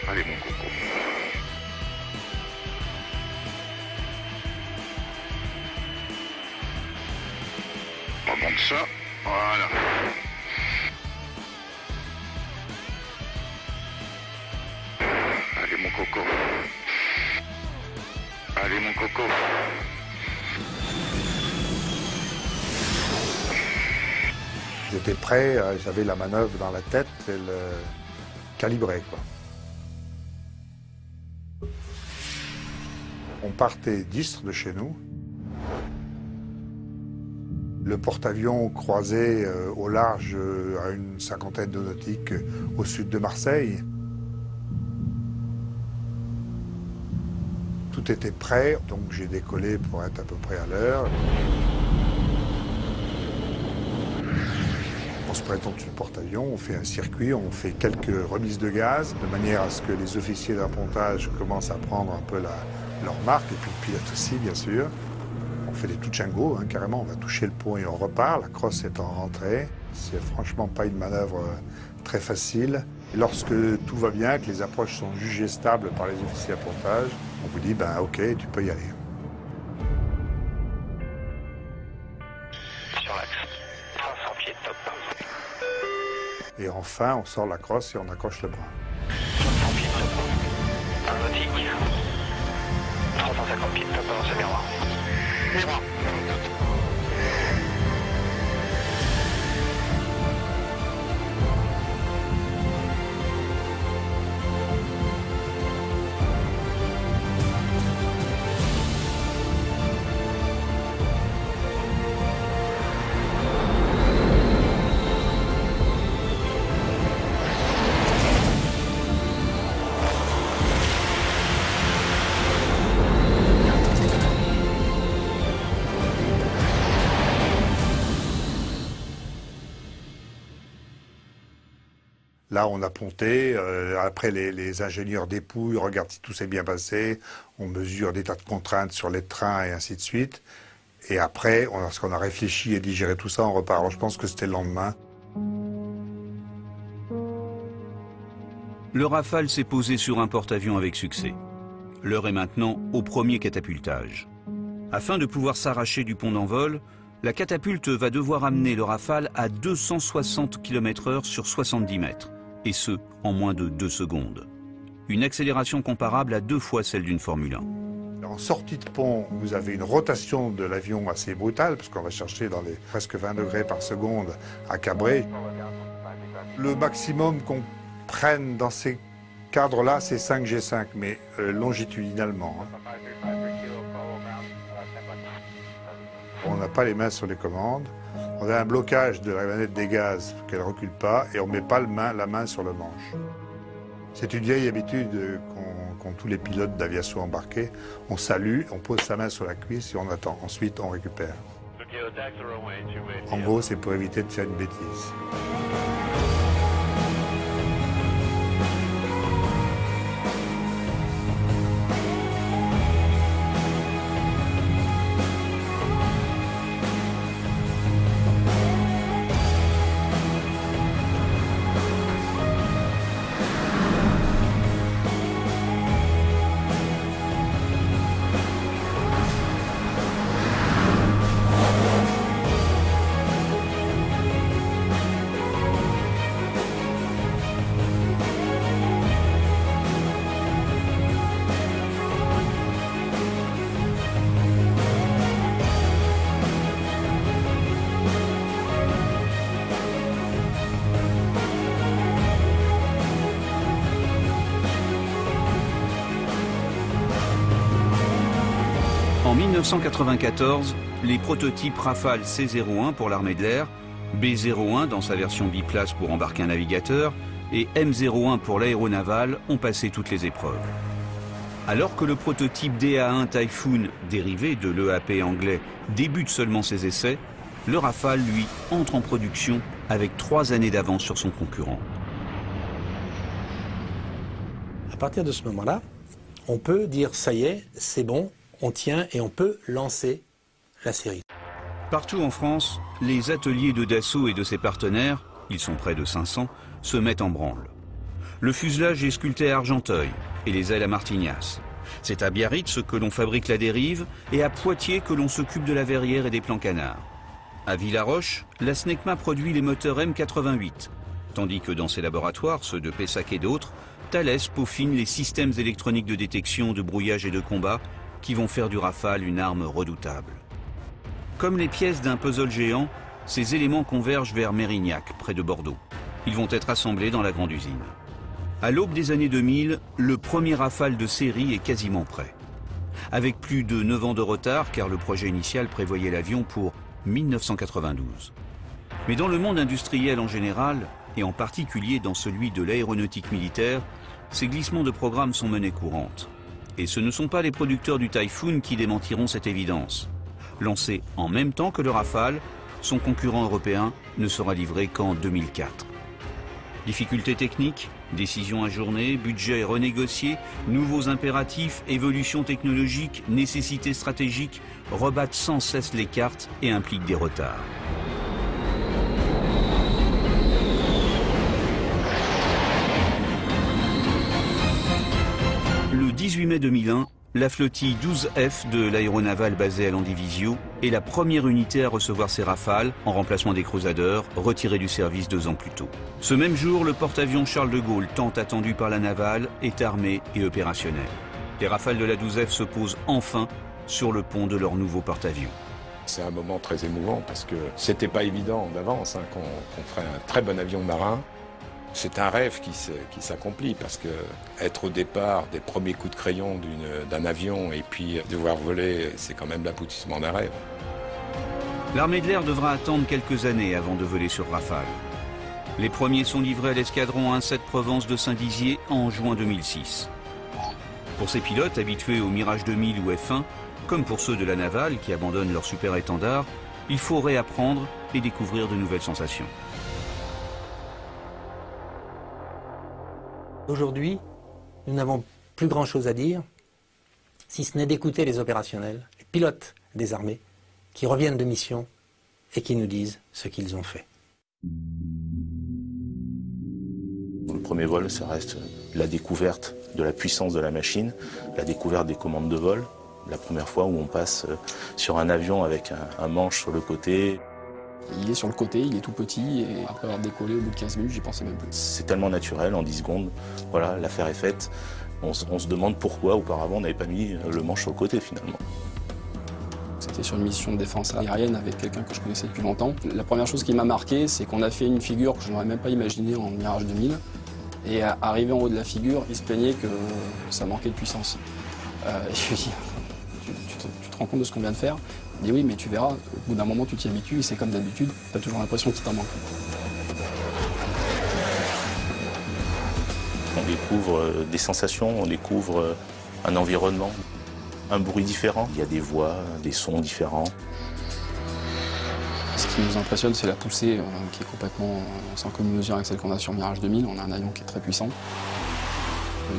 Allez, mon coco. On remonte ça. Voilà. Allez, mon coco. Allez, mon coco. J'étais prêt, j'avais la manœuvre dans la tête et le calibrer, quoi. On partait d'Istres, de chez nous. Le porte-avions croisait au large à une cinquantaine de nautiques au sud de Marseille. Tout était prêt, donc j'ai décollé pour être à peu près à l'heure. On se présente sur le porte-avions, on fait un circuit, on fait quelques remises de gaz, de manière à ce que les officiers d'appontage commencent à prendre un peu leur marque, et puis le pilote aussi, bien sûr. On fait des touch and go, carrément, on va toucher le pont et on repart, la crosse est en rentrée. C'est franchement pas une manœuvre très facile. Et lorsque tout va bien, que les approches sont jugées stables par les officiers d'appontage, on vous dit, ben ok, tu peux y aller. Sur l'axe, 300 pieds, top. Et enfin, on sort la crosse et on accroche le bras. 300 pieds, top. Un nautique. 350 pieds, top, avance à miroir. Miroir. Là, on a ponté. Après, les ingénieurs dépouillent, regardent si tout s'est bien passé. On mesure des tas de contraintes sur les trains et ainsi de suite. Et après, lorsqu'on a réfléchi et digéré tout ça, on repart. Alors, je pense que c'était le lendemain. Le Rafale s'est posé sur un porte-avions avec succès. L'heure est maintenant au premier catapultage. Afin de pouvoir s'arracher du pont d'envol, la catapulte va devoir amener le Rafale à 260 km/h sur 70 mètres. Et ce, en moins de 2 secondes. Une accélération comparable à 2 fois celle d'une Formule 1. En sortie de pont, vous avez une rotation de l'avion assez brutale, parce qu'on va chercher dans les presque 20 degrés par seconde à cabrer. Le maximum qu'on prenne dans ces cadres-là, c'est 5 G5, mais longitudinalement. On n'a pas les mains sur les commandes. On a un blocage de la manette des gaz, qu'elle ne recule pas, et on ne met pas la main sur le manche. C'est une vieille habitude qu'ont tous les pilotes d'aviation embarqués. On salue, on pose sa main sur la cuisse et on attend. Ensuite, on récupère. En gros, c'est pour éviter de faire une bêtise. En 1994, les prototypes Rafale C-01 pour l'armée de l'air, B-01 dans sa version biplace pour embarquer un navigateur et M-01 pour l'aéronaval ont passé toutes les épreuves. Alors que le prototype DA-1 Typhoon, dérivé de l'EAP anglais, débute seulement ses essais, le Rafale, lui, entre en production avec 3 années d'avance sur son concurrent. À partir de ce moment-là, on peut dire ça y est, c'est bon, on tient et on peut lancer la série. Partout en France, les ateliers de Dassault et de ses partenaires, ils sont près de 500, se mettent en branle. Le fuselage est sculpté à Argenteuil et les ailes à Martignas. C'est à Biarritz que l'on fabrique la dérive et à Poitiers que l'on s'occupe de la verrière et des plans canards. À Villaroche, la SNECMA produit les moteurs M88, tandis que dans ses laboratoires, ceux de Pessac et d'autres, Thales peaufine les systèmes électroniques de détection, de brouillage et de combat qui vont faire du Rafale une arme redoutable. Comme les pièces d'un puzzle géant, ces éléments convergent vers Mérignac, près de Bordeaux. Ils vont être assemblés dans la grande usine. À l'aube des années 2000, le premier Rafale de série est quasiment prêt. avec plus de 9 ans de retard car le projet initial prévoyait l'avion pour 1992. Mais dans le monde industriel en général, et en particulier dans celui de l'aéronautique militaire, ces glissements de programme sont monnaie courante. Et ce ne sont pas les producteurs du Typhoon qui démentiront cette évidence. Lancé en même temps que le Rafale, son concurrent européen ne sera livré qu'en 2004. Difficultés techniques, décisions ajournées, budget renégocié, nouveaux impératifs, évolution technologique, nécessités stratégiques rebattent sans cesse les cartes et impliquent des retards. Le 18 mai 2001, la flottille 12F de l'aéronaval basée à Landivisiau est la première unité à recevoir ses Rafales, en remplacement des Crusaders, retirés du service 2 ans plus tôt. Ce même jour, le porte-avions Charles de Gaulle, tant attendu par la navale, est armé et opérationnel. Les Rafales de la 12F se posent enfin sur le pont de leur nouveau porte-avions. C'est un moment très émouvant parce que c'était pas évident d'avance qu'on ferait un très bon avion marin. C'est un rêve qui s'accomplit parce que être au départ des premiers coups de crayon d'un avion et puis devoir voler, c'est quand même l'aboutissement d'un rêve. L'armée de l'air devra attendre quelques années avant de voler sur Rafale. Les premiers sont livrés à l'escadron 1-7 Provence de Saint-Dizier en juin 2006. Pour ces pilotes habitués au Mirage 2000 ou F1, comme pour ceux de la navale qui abandonnent leur super étendard, il faut réapprendre et découvrir de nouvelles sensations. Aujourd'hui, nous n'avons plus grand-chose à dire, si ce n'est d'écouter les opérationnels, les pilotes des armées, qui reviennent de mission et qui nous disent ce qu'ils ont fait. Le premier vol, ça reste la découverte de la puissance de la machine, la découverte des commandes de vol, la première fois où on passe sur un avion avec un manche sur le côté. Il est sur le côté, il est tout petit, et après avoir décollé au bout de 15 minutes, j'y pensais même plus. C'est tellement naturel, en 10 secondes, voilà, l'affaire est faite. On se demande pourquoi auparavant on n'avait pas mis le manche sur le côté finalement. C'était sur une mission de défense aérienne avec quelqu'un que je connaissais depuis longtemps. La première chose qui m'a marqué, c'est qu'on a fait une figure que je n'aurais même pas imaginée en Mirage 2000. Et arrivé en haut de la figure, il se plaignait que ça manquait de puissance. Je lui ai dit, tu te rends compte de ce qu'on vient de faire? Il dit oui, mais tu verras, au bout d'un moment tu t'y habitues et c'est comme d'habitude, tu as toujours l'impression qu'il t'en manque. On découvre des sensations, on découvre un environnement, un bruit différent. Il y a des voix, des sons différents. Ce qui nous impressionne, c'est la poussée qui est complètement sans commune mesure avec celle qu'on a sur Mirage 2000. On a un avion qui est très puissant.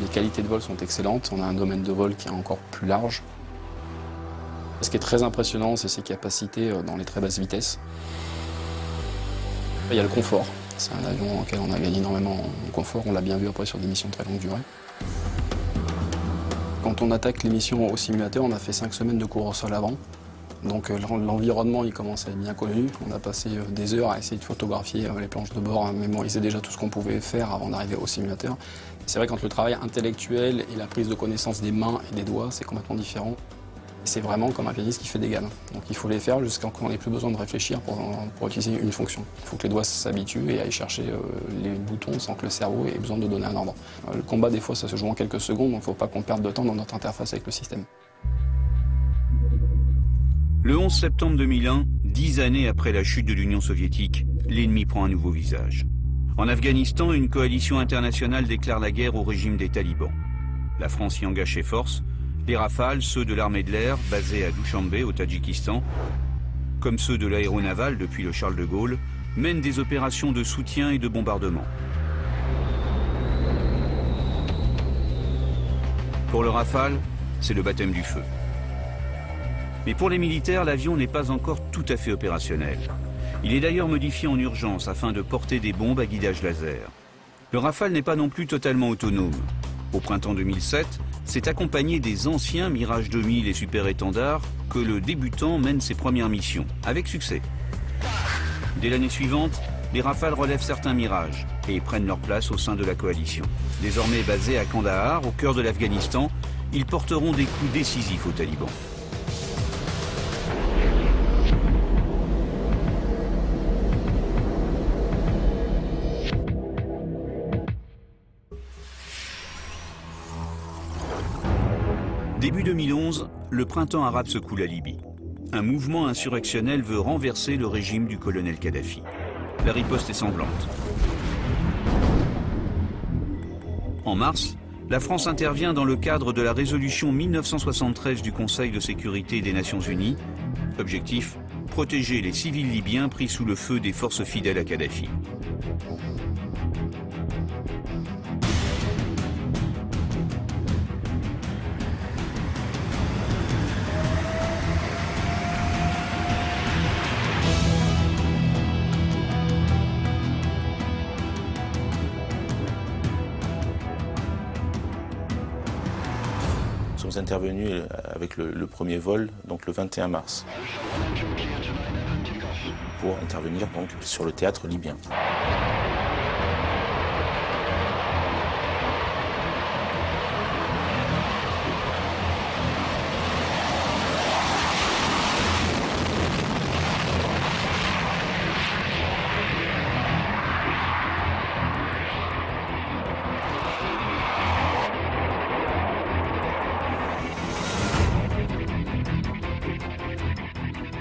Les qualités de vol sont excellentes. On a un domaine de vol qui est encore plus large. Ce qui est très impressionnant, c'est ses capacités dans les très basses vitesses. Il y a le confort. C'est un avion dans lequel on a gagné énormément en confort. On l'a bien vu après sur des missions de très longue durée. Quand on attaque les missions au simulateur, on a fait 5 semaines de cours au sol avant. Donc l'environnement il commence à être bien connu. On a passé des heures à essayer de photographier les planches de bord, à mémoriser déjà tout ce qu'on pouvait faire avant d'arriver au simulateur. C'est vrai quand le travail intellectuel et la prise de connaissance des mains et des doigts, c'est complètement différent. C'est vraiment comme un pianiste qui fait des gammes. Donc il faut les faire jusqu'à ce qu'on n'ait plus besoin de réfléchir pour utiliser une fonction. Il faut que les doigts s'habituent et aillent chercher les boutons sans que le cerveau ait besoin de donner un ordre. Le combat, des fois, ça se joue en quelques secondes, donc il ne faut pas qu'on perde de temps dans notre interface avec le système. Le 11 septembre 2001, 10 années après la chute de l'Union soviétique, l'ennemi prend un nouveau visage. En Afghanistan, une coalition internationale déclare la guerre au régime des talibans. La France y engage ses forces. Les Rafales, ceux de l'armée de l'air, basés à Douchanbe, au Tadjikistan, comme ceux de l'aéronaval depuis le Charles de Gaulle, mènent des opérations de soutien et de bombardement. Pour le Rafale, c'est le baptême du feu. Mais pour les militaires, l'avion n'est pas encore tout à fait opérationnel. Il est d'ailleurs modifié en urgence afin de porter des bombes à guidage laser. Le Rafale n'est pas non plus totalement autonome. Au printemps 2007, c'est accompagné des anciens Mirage 2000 et Super Étendard que le débutant mène ses premières missions, avec succès. Dès l'année suivante, les Rafales relèvent certains Mirages et prennent leur place au sein de la coalition. Désormais basés à Kandahar, au cœur de l'Afghanistan, ils porteront des coups décisifs aux talibans. Début 2011, le printemps arabe secoue la Libye. Un mouvement insurrectionnel veut renverser le régime du colonel Kadhafi. La riposte est sanglante. En mars, la France intervient dans le cadre de la résolution 1973 du Conseil de sécurité des Nations Unies. Objectif, protéger les civils libyens pris sous le feu des forces fidèles à Kadhafi. Nous sommes intervenus avec le premier vol, donc le 21 mars, pour intervenir donc sur le théâtre libyen.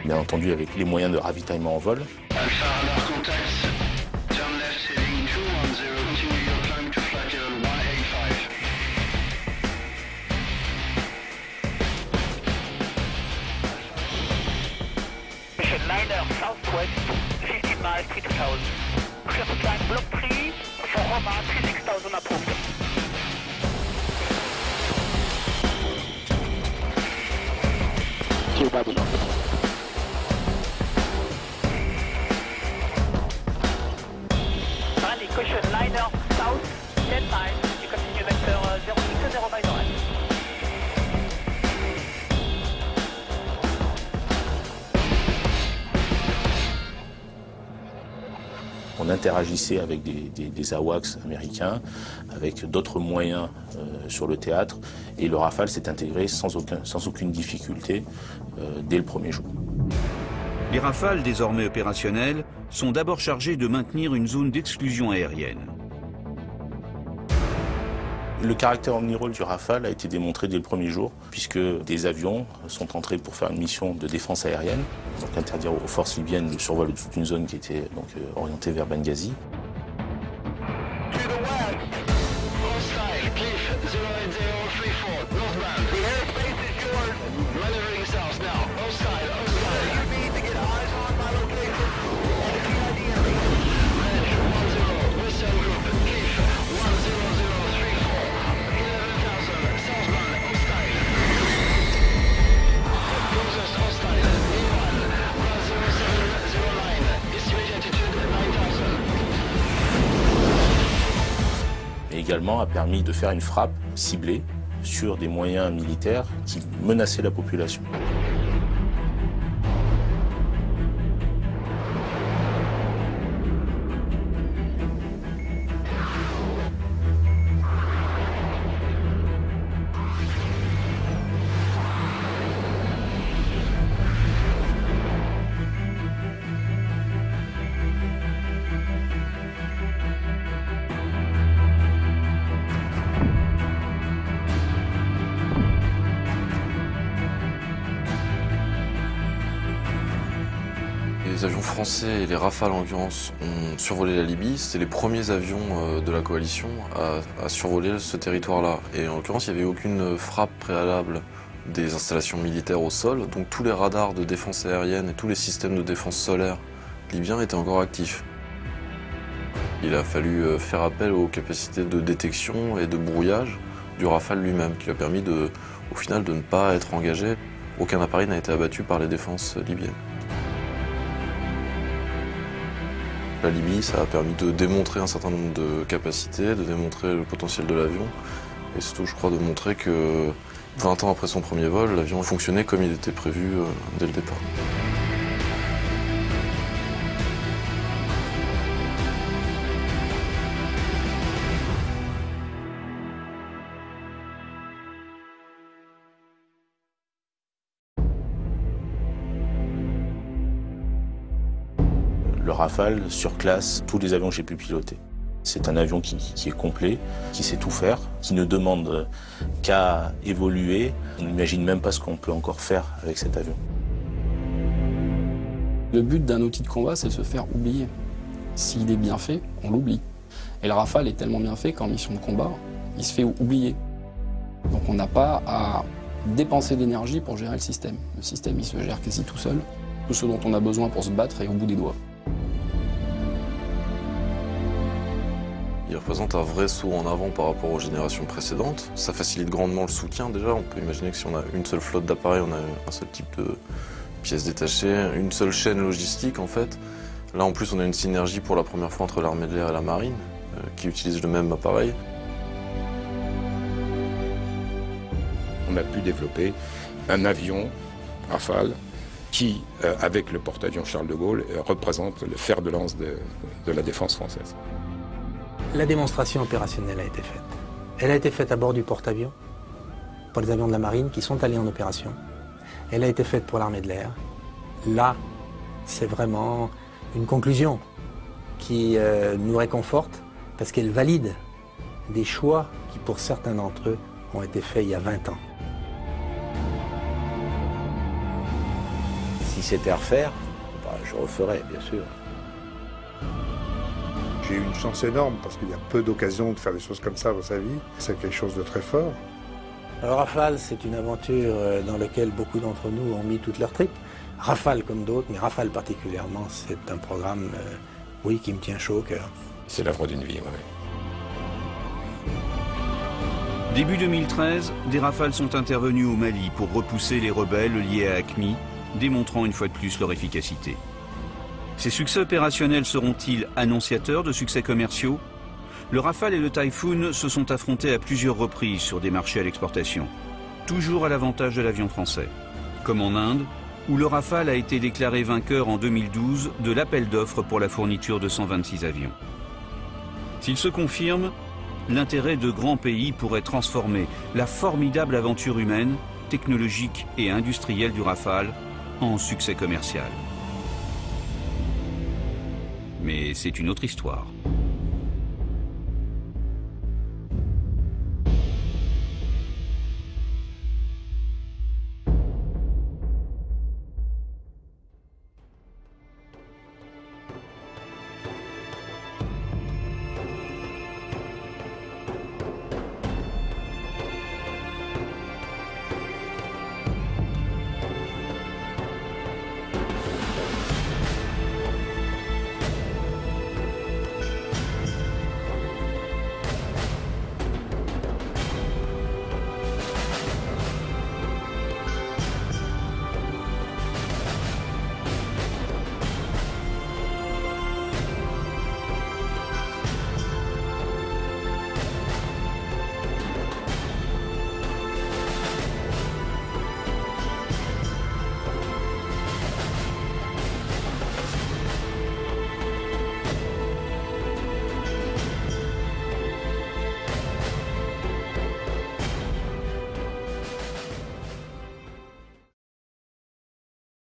Bien entendu avec les moyens de ravitaillement en vol. Liner southwest, 15 miles, 32,000. Clear to climb block 3 for Roma, 36,000 approved. To Babylon. Finally, caution liner south, 10 miles. You continue vector 060 by the right. On interagissait avec des AWACS américains, avec d'autres moyens sur le théâtre, et le Rafale s'est intégré sans aucune difficulté dès le premier jour. Les Rafales, désormais opérationnels, sont d'abord chargés de maintenir une zone d'exclusion aérienne. Le caractère omnirôle du Rafale a été démontré dès le premier jour, puisque des avions sont entrés pour faire une mission de défense aérienne, donc interdire aux forces libyennes le survol de toute une zone qui était donc orientée vers Benghazi. Également a permis de faire une frappe ciblée sur des moyens militaires qui menaçaient la population. Les avions français et les Rafales en l'occurrence ont survolé la Libye. C'était les premiers avions de la coalition à survoler ce territoire-là. Et en l'occurrence, il n'y avait aucune frappe préalable des installations militaires au sol. Donc tous les radars de défense aérienne et tous les systèmes de défense solaire libyens étaient encore actifs. Il a fallu faire appel aux capacités de détection et de brouillage du Rafale lui-même, qui lui a permis au final de ne pas être engagé. Aucun appareil n'a été abattu par les défenses libyennes. La Libye, ça a permis de démontrer un certain nombre de capacités, de démontrer le potentiel de l'avion, et surtout, je crois, de montrer que 20 ans après son premier vol, l'avion fonctionnait comme il était prévu dès le départ. Le Rafale surclasse tous les avions que j'ai pu piloter. C'est un avion qui est complet, qui sait tout faire, qui ne demande qu'à évoluer. On n'imagine même pas ce qu'on peut encore faire avec cet avion. Le but d'un outil de combat, c'est de se faire oublier. S'il est bien fait, on l'oublie. Et le Rafale est tellement bien fait qu'en mission de combat, il se fait oublier. Donc on n'a pas à dépenser d'énergie pour gérer le système. Le système, il se gère quasi tout seul. Tout ce dont on a besoin pour se battre est au bout des doigts. Il représente un vrai saut en avant par rapport aux générations précédentes. Ça facilite grandement le soutien déjà. On peut imaginer que si on a une seule flotte d'appareils, on a un seul type de pièces détachées, une seule chaîne logistique en fait. Là en plus on a une synergie pour la première fois entre l'armée de l'air et la marine qui utilisent le même appareil. On a pu développer un avion Rafale qui, avec le porte-avions Charles de Gaulle, représente le fer de lance de la défense française. La démonstration opérationnelle a été faite. Elle a été faite à bord du porte-avions, pour les avions de la marine qui sont allés en opération. Elle a été faite pour l'armée de l'air. Là, c'est vraiment une conclusion qui nous réconforte parce qu'elle valide des choix qui, pour certains d'entre eux, ont été faits il y a 20 ans. Si c'était à refaire, je referais, bien sûr. J'ai eu une chance énorme parce qu'il y a peu d'occasions de faire des choses comme ça dans sa vie. C'est quelque chose de très fort. Le Rafale, c'est une aventure dans laquelle beaucoup d'entre nous ont mis toutes leurs tripes. Rafale comme d'autres, mais Rafale particulièrement, c'est un programme, oui, qui me tient chaud au cœur. C'est l'œuvre d'une vie, oui. Début 2013, des Rafales sont intervenus au Mali pour repousser les rebelles liés à AQMI, démontrant une fois de plus leur efficacité. Ces succès opérationnels seront-ils annonciateurs de succès commerciaux? Le Rafale et le Typhoon se sont affrontés à plusieurs reprises sur des marchés à l'exportation, toujours à l'avantage de l'avion français, comme en Inde, où le Rafale a été déclaré vainqueur en 2012 de l'appel d'offres pour la fourniture de 126 avions. S'il se confirme, l'intérêt de grands pays pourrait transformer la formidable aventure humaine, technologique et industrielle du Rafale en succès commercial. Mais c'est une autre histoire.